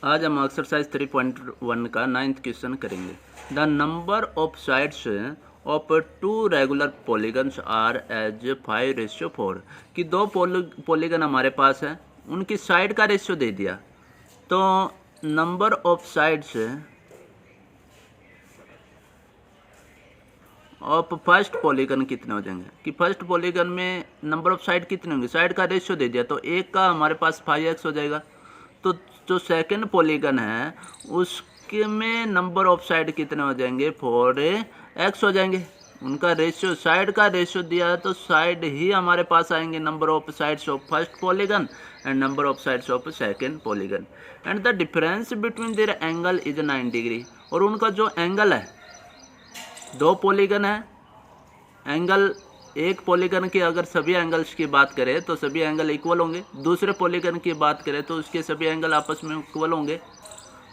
आज हम एक्सरसाइज 3.1 का 9th क्वेश्चन करेंगे। The number of sides of two regular polygons are as 5:4 कि दो पॉलीगन हमारे पास है, उनकी साइड का रेशियो दे दिया। तो number of sides of first polygon कितने हो जाएंगे कि फर्स्ट पॉलीगन में नंबर ऑफ साइड कितने होंगे, साइड का रेशियो दे दिया। तो एक का हमारे पास 5x हो जाएगा। तो जो सेकंड पॉलीगन है उसके में नंबर ऑफ साइड कितने हो जाएंगे, 4x हो जाएंगे। उनका रेशियो, साइड का रेशियो दिया है तो साइड ही हमारे पास आएंगे, number of sides of first polygon and number of sides of second polygon. And the difference between their angle is 9 degree. और उनका जो एंगल है, दो पॉलीगन है, एंगल एक पॉलीगन के अगर सभी एंगल्स की बात करें तो सभी एंगल इक्वल होंगे, दूसरे पॉलीगन की बात करें तो उसके सभी एंगल आपस में इक्वल होंगे।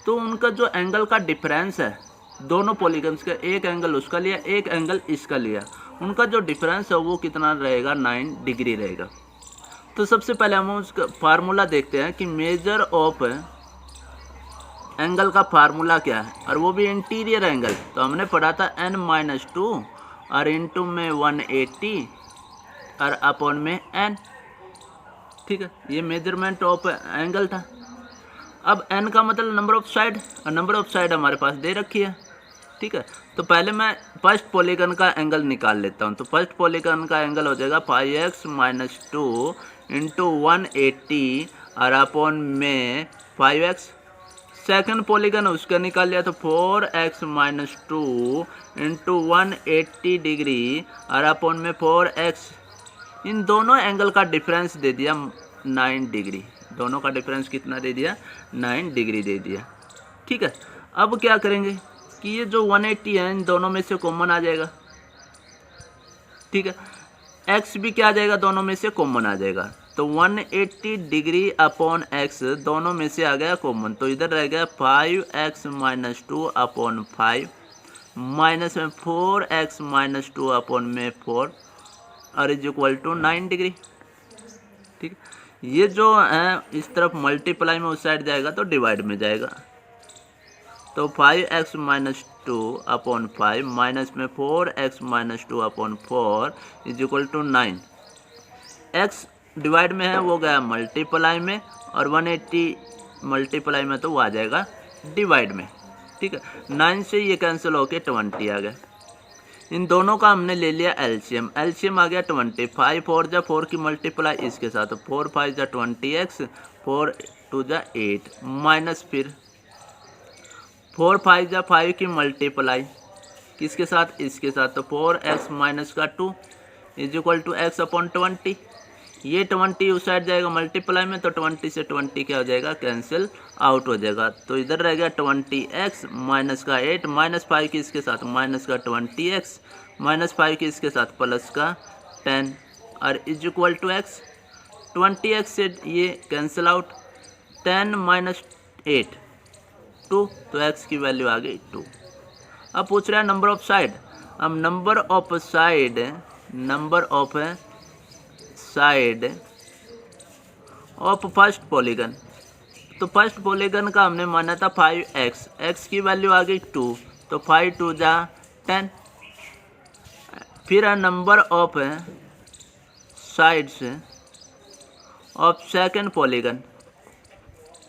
तो उनका जो एंगल का डिफरेंस है दोनों पॉलीगन्स का, एक एंगल उसका लिया, एक एंगल इसका लिया, उनका जो डिफरेंस है वो कितना रहेगा, 9 डिग्री रहेगा। तो सबसे पहले हम उसका फार्मूला देखते हैं कि मेजर ऑफ एंगल का फार्मूला क्या है, और वो भी इंटीरियर एंगल। तो हमने पढ़ा था n-2 और इंटू में 180 और अपॉन में n। ठीक है, ये मेजरमेंट ऑफ एंगल था। अब n का मतलब नंबर ऑफ साइड, और नंबर ऑफ साइड हमारे पास दे रखी है। ठीक है, तो पहले मैं फर्स्ट पॉलीगन का एंगल निकाल लेता हूँ। तो फर्स्ट पॉलीगन का एंगल हो जाएगा 5x-2 इंटू 180 और अपॉन में 5x। सेकंड पॉलीगन उसका निकाल लिया तो 4x-2 इंटू 180 डिग्री और अपॉन में 4x। इन दोनों एंगल का डिफरेंस दे दिया 9 डिग्री। दोनों का डिफरेंस कितना दे दिया, 9 डिग्री दे दिया। ठीक है, अब क्या करेंगे कि ये जो 180 है इन दोनों में से कॉमन आ जाएगा। ठीक है, x भी क्या आ जाएगा, दोनों में से कॉमन आ जाएगा। तो 180 डिग्री अपॉन x दोनों में से आ गया कॉमन, तो इधर रह गया 5x-2 अपॉन 5 माइनस में 4x-2 अपॉन में 4 और इज इक्वल टू 9 डिग्री। ठीक, ये जो है इस तरफ मल्टीप्लाई में उस साइड जाएगा तो डिवाइड में जाएगा। तो 5x-2 अपॉन 5 माइनस में 4x-2 upon 4 is equal to 9। x divide में है वो गया मल्टीप्लाई में, और 180 मल्टीप्लाई में तो वो आ जाएगा डिवाइड में। ठीक है, 9 से ये कैंसिल होके 20 आ गया। इन दोनों का हमने ले लिया एलसीएम, एलसीएम आ गया 20। 5 4 जा 4 की मल्टीप्लाई इसके साथ, 4 5 जा 20x, 4 2 जा 8 माइनस फिर 4 5 जा 5 की मल्टीप्लाई किसके साथ, इसके साथ, तो 4x माइनस का 2 is equal to x upon 20। ये 20 उस साइड जाएगा मल्टीप्लाई में, तो 20 से 20 क्या हो जाएगा, कैंसिल आउट हो जाएगा। तो इधर रह गया 20x माइनस का 8 माइनस 5 की इसके साथ माइनस का 20x माइनस 5 की इसके साथ प्लस का 10 और is equal to x। 20x से ये कैंसिल आउट, 10 माइनस 8 2, तो x की वैल्यू आ गई 2। अब पूछ रहा है नंबर ऑफ साइड। अब number of side, number of side of first polygon. तो फर्स्ट पॉलीगन का हमने माना था 5x, x की वैल्यू आ गई 2, तो 5 2 जा 10। फिर है number of sides of second polygon.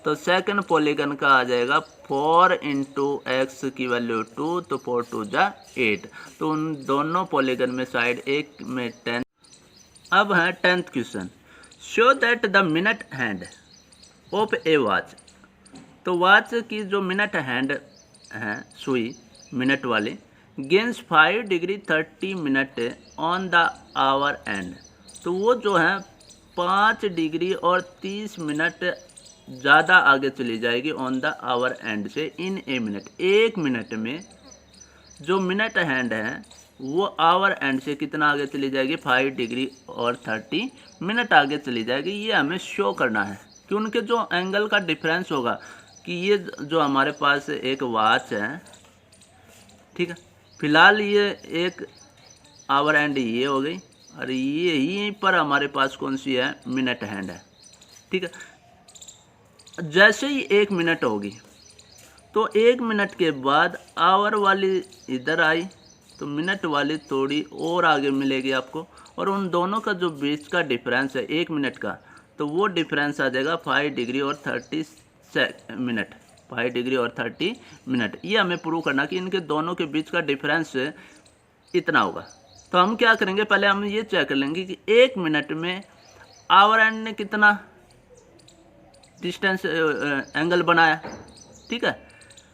तो सेकंड पॉलीगन का आ जाएगा 4 इंटू एक्स की वैल्यू 2, तो 4 2 जा 8। तो उन दोनों पॉलीगन में साइड एक में 10। अब है 10th question, show that the minute hand of A watch. तो वॉच की जो मिनट हैंड है, सुई मिनट वाली, gains 5 degree 30 minute on the our and. तो वो जो है 5 डिग्री और 30 मिनट ज़्यादा आगे चली जाएगी ऑन द आवर एंड से इन ए मिनट। एक मिनट में जो मिनट हैंड है वो आवर एंड से कितना आगे चली जाएगी, 5 डिग्री और 30 मिनट आगे चली जाएगी। ये हमें शो करना है कि उनके जो एंगल का डिफरेंस होगा, कि ये जो हमारे पास एक वॉच है, ठीक है, फिलहाल ये एक आवर एंड ये हो गई, और ये यहीं पर हमारे पास कौन सी है, मिनट हैंड है। ठीक है, जैसे ही 1 मिनट होगी तो 1 मिनट के बाद आवर वाली इधर आई तो मिनट वाली थोड़ी और आगे मिलेगी आपको, और उन दोनों का जो बीच का डिफरेंस है 1 मिनट का, तो वो डिफरेंस आ जाएगा 5 डिग्री और 30 मिनट, 5 डिग्री और 30 मिनट। ये हमें प्रूव करना कि इनके दोनों के बीच का डिफरेंस इतना होगा। तो हम क्या करेंगे, पहले हम ये चेक कर लेंगे कि 1 मिनट में आवर एंड ने कितना डिस्टेंस एंगल बनाया, ठीक है,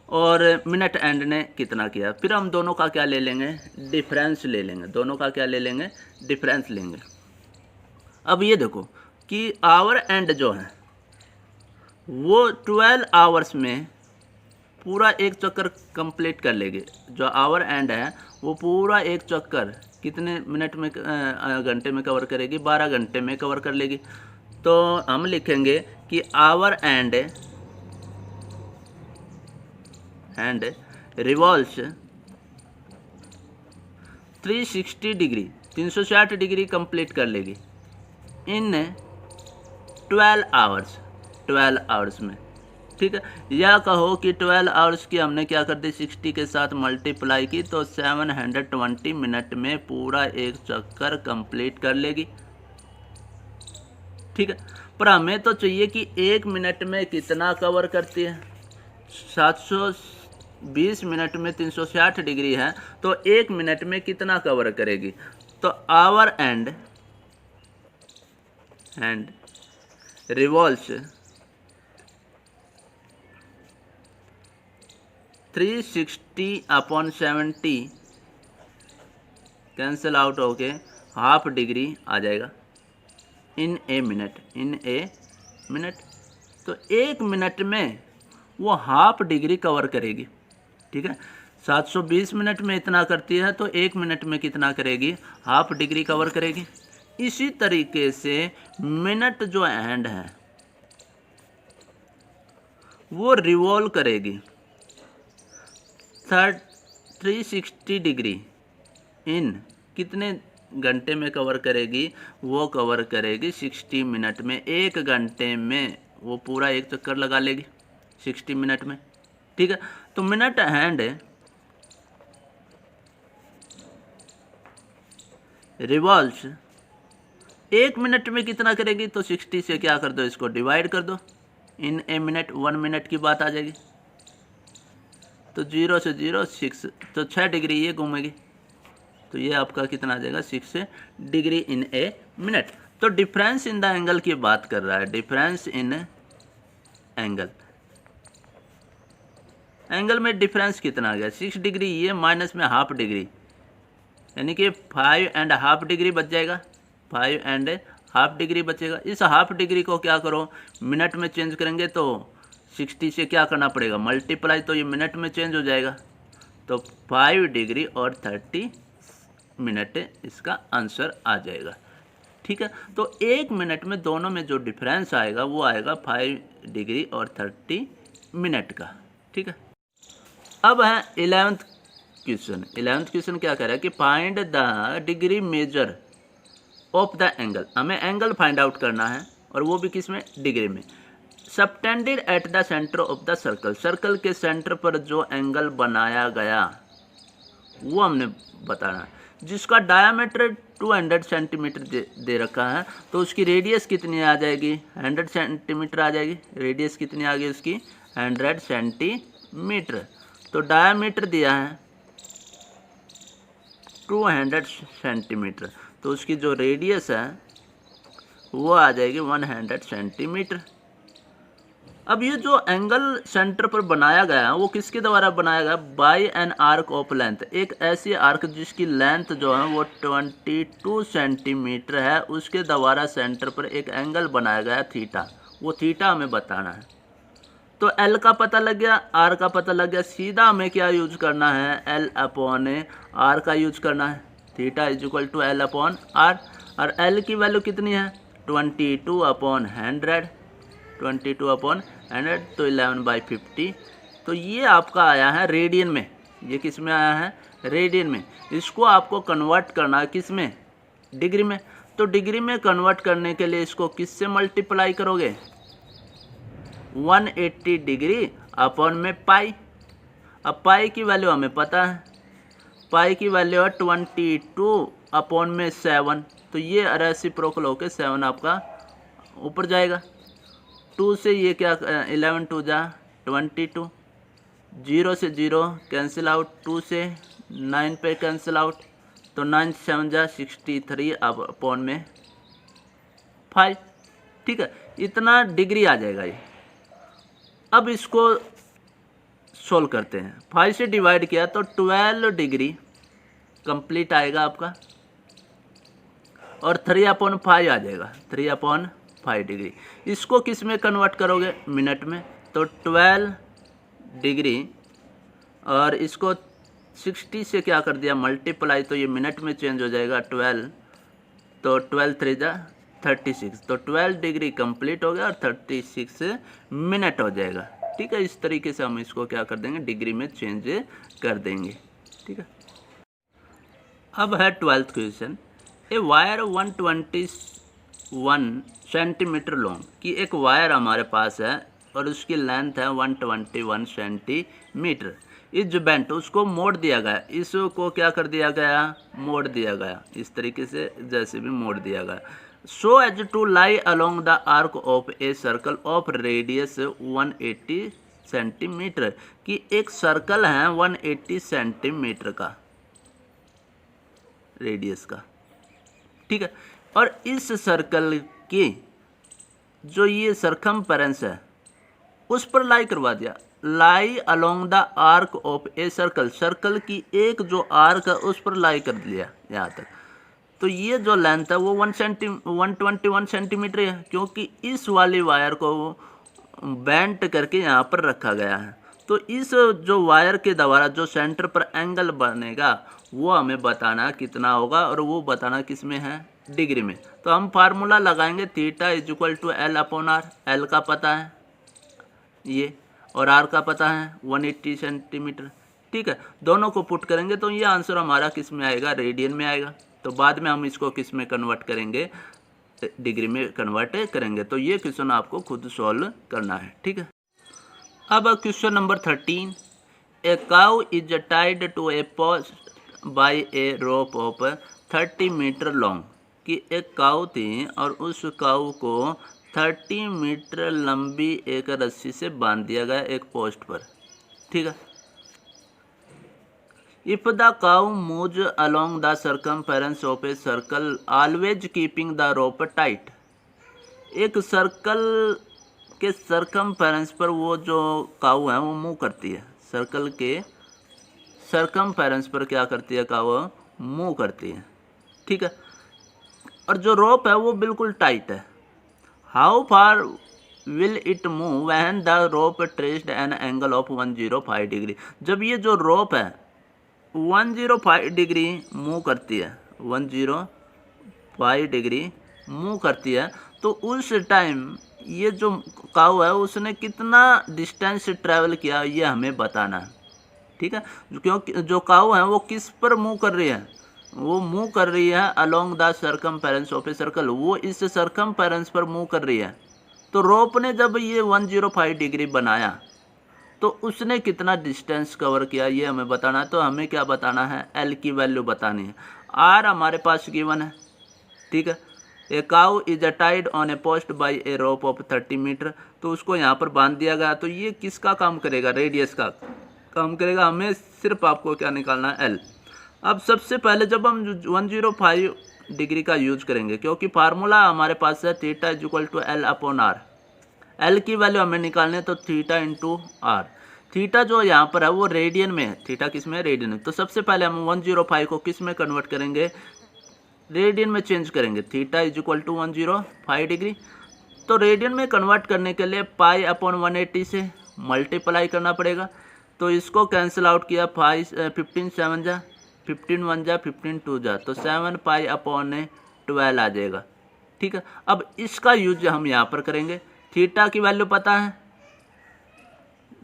और मिनट एंड ने कितना किया। फिर हम दोनों का क्या ले लेंगे, डिफरेंस ले लेंगे, दोनों का क्या ले लेंगे, डिफरेंस लेंगे। अब ये देखो कि आवर एंड जो है वो 12 आवर्स में पूरा एक चक्कर कंप्लीट कर लेगी। जो आवर एंड है वो पूरा एक चक्कर कितने मिनट में घंटे में कवर करेगी, 12 घंटे में कवर कर लेगी। तो हम लिखेंगे कि our and revolves 360 degree 360 degree complete कर लेगी इन 12 आवर्स में, ठीक है। या कहो कि 12 आवर्स की हमने क्या कर दी, 60 के साथ मल्टीप्लाई की तो 720 मिनट में पूरा एक चक्कर कंप्लीट कर लेगी, ठीक है। पर हमें तो चाहिए कि 1 मिनट में कितना कवर करती है। 720 मिनट में 360 डिग्री है तो 1 मिनट में कितना कवर करेगी। तो our and revolves 360/70 cancel out होके हाफ डिग्री आ जाएगा इन ए मिनट। तो 1 मिनट में वो हाफ डिग्री कवर करेगी, ठीक है। 720 मिनट में इतना करती है तो 1 मिनट में कितना करेगी, हाफ डिग्री कवर करेगी। इसी तरीके से मिनट जो एंड है वो रिवॉल्व करेगी 360 डिग्री इन कितने घंटे में कवर करेगी, वो कवर करेगी 60 मिनट में। 1 घंटे में वो पूरा एक चक्कर लगा लेगी 60 मिनट में, ठीक है। तो मिनट हैंड रिवॉल्व्स 1 मिनट में कितना करेगी, तो 60 से क्या कर दो, इसको डिवाइड कर दो इन ए मिनट, 1 मिनट की बात आ जाएगी। तो 0 से 0 6, तो 6 डिग्री ये घूमेगी, तो ये आपका कितना आ जाएगा, 6 डिग्री इन ए मिनट। तो डिफरेंस इन द एंगल की बात कर रहा है, डिफरेंस इन एंगल में डिफरेंस कितना आ गया, 6 डिग्री, ये माइनस में हाफ डिग्री, यानी कि 5.5 डिग्री बच जाएगा, 5.5 डिग्री बचेगा। इस हाफ डिग्री को क्या करो, मिनट में चेंज करेंगे तो 60 से क्या करना पड़ेगा, मल्टीप्लाई, तो ये मिनट में चेंज हो जाएगा। तो 5 डिग्री और 30 मिनट इसका आंसर आ जाएगा, ठीक है। तो 1 मिनट में दोनों में जो डिफरेंस आएगा वो आएगा 5 डिग्री और 30 मिनट का, ठीक है। अब है 11th क्वेश्चन। 11th क्वेश्चन क्या कह रहा है कि find the degree measure of the angle. हमें एंगल फाइंड आउट करना है, और वो भी किस में, डिग्री में। Subtended at the centre of the circle, circle के सेंटर पर जो एंगल बनाया गया वो हमने बताना है, जिसका डायामीटर 200 सेंटीमीटर दे रखा है। तो उसकी रेडियस कितनी आ जाएगी, 100 सेंटीमीटर आ जाएगी। रेडियस कितनी आ गई उसकी, 100 सेंटीमीटर। तो डायामीटर दिया है 200 सेंटीमीटर, तो उसकी जो रेडियस है वो आ जाएगी 100 सेंटीमीटर। अब ये जो एंगल सेंटर पर बनाया गया है वो किसके द्वारा बनाया गया, by an arc of length, एक ऐसी आर्क जिसकी लेंथ जो है वो 22 सेंटीमीटर है, उसके द्वारा सेंटर पर एक एंगल बनाया गया है थीटा। वो थीटा हमें बताना है। तो एल का पता लग गया, आर का पता लग गया, सीधा हमें क्या यूज करना है, एल अपॉन आर का यूज करना है। Theta is equal to L upon R, और एल की वैल्यू कितनी है, 22/100, 22/100, तो 11/50। तो ये आपका आया है रेडियन में, ये किस में आया है, रेडियन में। इसको आपको कन्वर्ट करना है किस में, डिग्री में। तो डिग्री में कन्वर्ट करने के लिए इसको किससे मल्टीप्लाई करोगे, 180 डिग्री अपॉन में पाई। अब पाई की वैल्यू हमें पता है, पाई की वैल्यू है 22 अपॉन में 7, तो ये रेसिप्रोकल होके 7 आपका ऊपर जाएगा। 2 से ये क्या 11 2 जा 22, 0 से 0 कैंसिल आउट, 2 से 9 पे कैंसिल आउट, तो 9 7 जा 63 अब अपॉन में 5। ठीक है, इतना डिग्री आ जाएगा ये। अब इसको सोल्व करते हैं। 5 से डिवाइड किया तो 12 डिग्री कंप्लीट आएगा आपका, और 3/5 आ जाएगा, 3/5 डिग्री। इसको किस में कन्वर्ट करोगे? मिनट में। तो 12 डिग्री और इसको 60 से क्या कर दिया मल्टीप्लाई, तो ये मिनट में चेंज हो जाएगा 12, तो 12 3 जा 36, तो 12 डिग्री कंप्लीट हो गया और 36 मिनट हो जाएगा। ठीक है, इस तरीके से हम इसको क्या कर देंगे, डिग्री में चेंज कर देंगे। ठीक है, अब है 12th question. A wire 121 centimetre long, कि एक वायर हमारे पास है और उसकी लेंथ है 121 सेंटीमीटर। इस जो बेंट उसको मोड़ दिया गया, इसको क्या कर दिया गया, मोड़ दिया गया, इस तरीके से जैसे भी मोड़ दिया गया। So as to lie along the arc of a circle of radius 180 centimetre, कि एक सर्कल है 180 सेंटीमीटर का रेडियस का। ठीक है, और इस सर्कल की जो ये सरकमफेरेंस है उस पर लाई करवा दिया। Lie along the arc of a circle, circle की एक जो आर्क है उस पर लाई कर दिया यहाँ तक। तो ये जो लेंथ है वो 121 सेंटीमीटर है, क्योंकि इस वाली वायर को बेंट करके यहाँ पर रखा गया है। तो इस जो वायर के द्वारा जो सेंटर पर एंगल बनेगा वो हमें बताना कितना होगा, और वो बताना किस में है, डिग्री में। तो हम फार्मूला लगाएंगे theta is equal to L upon R. L का पता है ये, और आर का पता है 180 सेंटीमीटर। ठीक है, दोनों को पुट करेंगे तो ये आंसर हमारा किस में आएगा, रेडियन में आएगा। तो बाद में हम इसको किस में कन्वर्ट करेंगे, डिग्री में कन्वर्ट करेंगे। तो ये क्वेश्चन आपको खुद सॉल्व करना है। ठीक है, अब question number 13। A cow is tied to a post by a rope of 30 metre long, कि एक काऊ थी और उस काऊ को 30 मीटर लंबी एक रस्सी से बांध दिया गया एक पोस्ट पर। ठीक है, if the cow moves along the circumference of a circle always keeping the rope tight, एक सर्कल के सर्कमफेरेंस पर वो जो काऊ है वो मूव करती है, सर्कल के सर्कमफेरेंस पर क्या करती है, काऊ मूव करती है। ठीक है, और जो रोप है वो बिल्कुल टाइट है। How far will it move when the rope traced an angle of 105 degree, जब ये जो रोप है 105 डिग्री मूव करती है, 105 डिग्री मूव करती है, तो उस टाइम ये जो काऊ है उसने कितना डिस्टेंस ट्रैवल किया ये हमें बताना है। ठीक है, क्योंकि जो काऊ है वो किस पर मूव कर रही है, वो मूव कर रही है along the circumference of a circle, वो इस सर्कमफेरेंस पर मूव कर रही है। तो रोप ने जब ये 105 डिग्री बनाया तो उसने कितना डिस्टेंस कवर किया ये हमें बताना है। तो हमें क्या बताना है, एल की वैल्यू बतानी है। आर हमारे पास गिवन है। ठीक है, a cow is tied on a post by a rope of 30 metre, तो उसको यहाँ पर बांध दिया गया। तो ये किसका काम करेगा, रेडियस का काम करेगा। हमें सिर्फ आपको क्या निकालना है, एल। अब सबसे पहले जब हम 105 डिग्री का यूज करेंगे, क्योंकि फार्मूला हमारे पास है theta is equal to L upon R. L की वैल्यू हमें निकालनी है, तो थीटा इंटू आर। थीटा जो यहाँ पर है वो रेडियन में है, थीटा किस में है, रेडियन में। तो सबसे पहले हम 105 को किस में कन्वर्ट करेंगे, रेडियन में चेंज करेंगे। Theta is equal to 105 degree. तो रेडियन में कन्वर्ट करने के लिए पाई अपॉन 180 से मल्टीप्लाई करना पड़ेगा। तो इसको कैंसिल आउट किया, 15 7 जा 15 1 जा 15 2 जा, तो 7 पाई अपॉन 12 आ जाएगा। ठीक है, अब इसका यूज हम यहाँ पर करेंगे। थीटा की वैल्यू पता है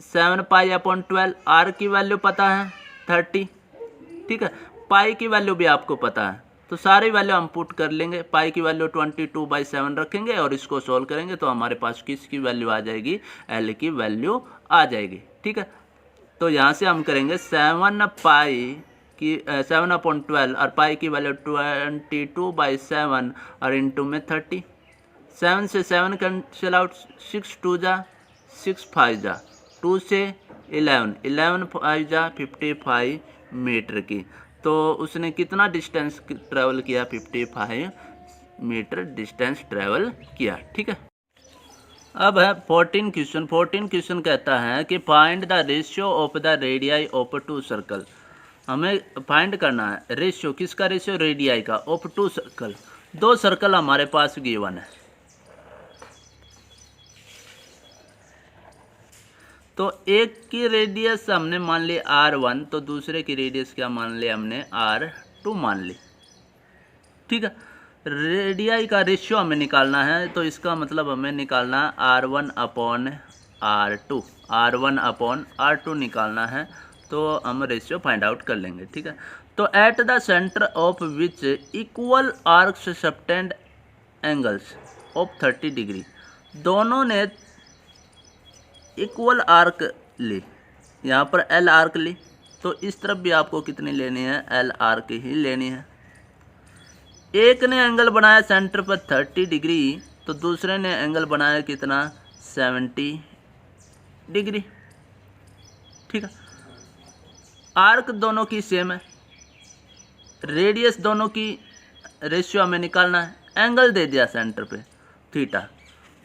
7 पाई अपॉन 12, आर की वैल्यू पता है 30। ठीक है, पाई की वैल्यू भी आपको पता है तो सारी वैल्यू हम पुट कर लेंगे। पाई की वैल्यू 22/7 रखेंगे और इसको सोल्व करेंगे तो हमारे पास किसकी वैल्यू आ जाएगी, एल की वैल्यू आ जाएगी। ठीक है, तो यहाँ से हम करेंगे 7/12 और पाई की वैल्यू 22/7 और इंटू में 30। 7 से 7 कैंसिल आउट, 6 2 जा 6 5 जा, 2 से 11 5 जा 55 मीटर की। तो उसने कितना डिस्टेंस ट्रैवल किया, 55 मीटर डिस्टेंस ट्रैवल किया। ठीक है, अब है 14 क्वेश्चन। 14 क्वेश्चन कहता है कि find the ratio of the radii of two circle. हमें फाइंड करना है रेशियो, किसका रेशियो, रेडियाई का, ऑफ टू सर्कल। दो सर्कल हमारे पास गिवन है, तो एक की रेडियस हमने मान ली R1, तो दूसरे की रेडियस क्या मान ली हमने, R2 मान ली। ठीक है, रेडियाई का रेशियो हमें निकालना है, तो इसका मतलब हमें निकालना है R1/R2, R1/R2 निकालना है, तो हम रेशियो फाइंड आउट कर लेंगे। ठीक है, तो at the centre of which equal arcs subtend angles of 30 degree, दोनों ने इक्वल आर्क ली, यहाँ पर एल आर्क ली, तो इस तरफ भी आपको कितनी लेनी है, एल आर्क ही लेनी है। एक ने एंगल बनाया सेंटर पर 30 डिग्री, तो दूसरे ने एंगल बनाया कितना, 70 डिग्री। ठीक है, आर्क दोनों की सेम है, रेडियस दोनों की रेशियो हमें निकालना है, एंगल दे दिया सेंटर पे थीटा,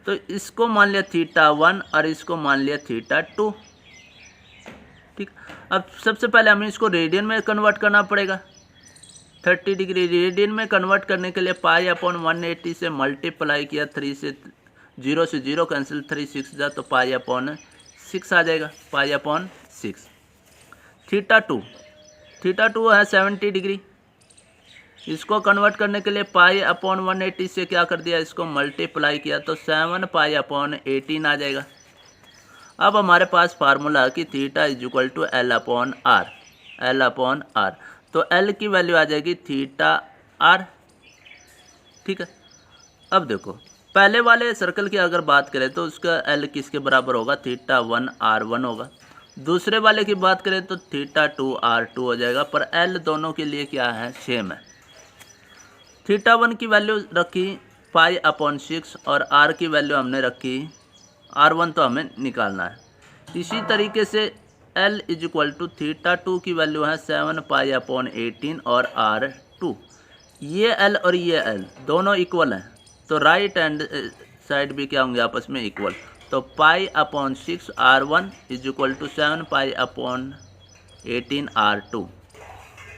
तो इसको मान लिया θ1 और इसको मान लिया θ2। ठीक, अब सबसे पहले हमें इसको रेडियन में कन्वर्ट करना पड़ेगा। 30 डिग्री रेडियन में कन्वर्ट करने के लिए π/180 से मल्टीप्लाई किया, 3 से 0 से 0 कैंसिल, 3 6 जा, तो π/6 आ जाएगा, π/6। θ2 है 70 डिग्री, इसको कन्वर्ट करने के लिए π/180 से क्या कर दिया, इसको मल्टीप्लाई किया, तो 7π/18 आ जाएगा। अब हमारे पास फार्मूला कि θ = L/R, तो L की वैल्यू आ जाएगी θR। ठीक है, अब देखो पहले वाले सर्कल की अगर बात करें तो उसका L किसके बराबर होगा, θ1R1 होगा। दूसरे वाले की बात करें तो θ2R2 हो जाएगा, पर L दोनों के लिए क्या है, सेम है। θ1 की वैल्यू रखी π/6 और R की वैल्यू हमने रखी R1, तो हमें निकालना है। इसी तरीके से L = θ2 की वैल्यू है 7π/18 और R2। ये L और ये L दोनों इक्वल हैं, तो राइट हैंड साइड भी क्या होंगे, आपस में इक्वल, तो π/6 R1 = 7π/18 R2।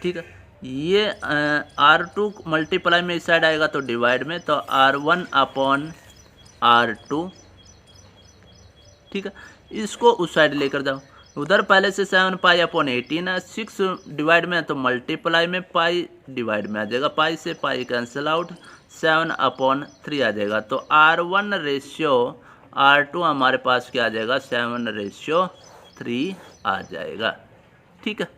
ठीक है, ये R2 मल्टीप्लाई में इस साइड आएगा तो डिवाइड में, तो R1/R2। ठीक है, इसको उस साइड लेकर जाओ, उधर पहले से 7π/18 है, 6 डिवाइड में है तो मल्टीप्लाई में, पाई डिवाइड में आ जाएगा, पाई से पाई कैंसिल आउट, 7/3 आ जाएगा। तो R1/R2 हमारे पास क्या आ जाएगा, 7/3 आ जाएगा। ठीक है।